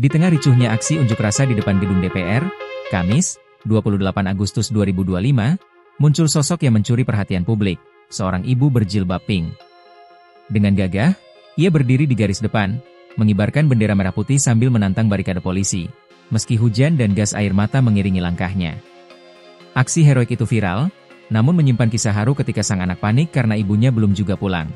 Di tengah ricuhnya aksi unjuk rasa di depan gedung DPR, Kamis, 28 Agustus 2025, muncul sosok yang mencuri perhatian publik, seorang ibu berjilbab pink. Dengan gagah, ia berdiri di garis depan, mengibarkan bendera merah putih sambil menantang barikade polisi, meski hujan dan gas air mata mengiringi langkahnya. Aksi heroik itu viral, namun menyimpan kisah haru ketika sang anak panik karena ibunya belum juga pulang.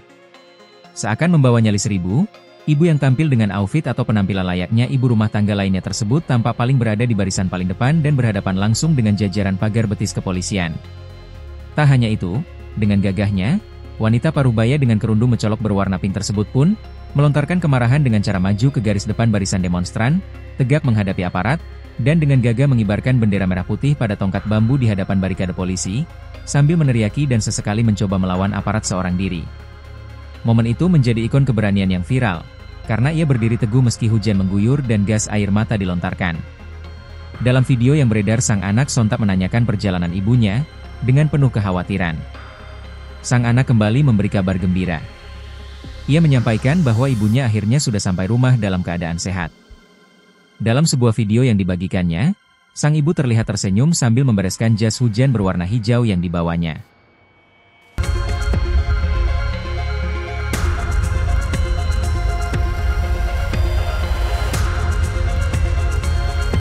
Seakan membawa nyali seribu, ibu yang tampil dengan outfit atau penampilan layaknya ibu rumah tangga lainnya tersebut tampak paling berada di barisan paling depan dan berhadapan langsung dengan jajaran pagar betis kepolisian. Tak hanya itu, dengan gagahnya, wanita parubaya dengan kerudung mencolok berwarna pink tersebut pun melontarkan kemarahan dengan cara maju ke garis depan barisan demonstran, tegak menghadapi aparat, dan dengan gagah mengibarkan bendera merah putih pada tongkat bambu di hadapan barikade polisi, sambil meneriaki dan sesekali mencoba melawan aparat seorang diri. Momen itu menjadi ikon keberanian yang viral, karena ia berdiri teguh meski hujan mengguyur dan gas air mata dilontarkan. Dalam video yang beredar, sang anak sontak menanyakan perjalanan ibunya, dengan penuh kekhawatiran. Sang anak kembali memberi kabar gembira. Ia menyampaikan bahwa ibunya akhirnya sudah sampai rumah dalam keadaan sehat. Dalam sebuah video yang dibagikannya, sang ibu terlihat tersenyum sambil membereskan jas hujan berwarna hijau yang dibawanya.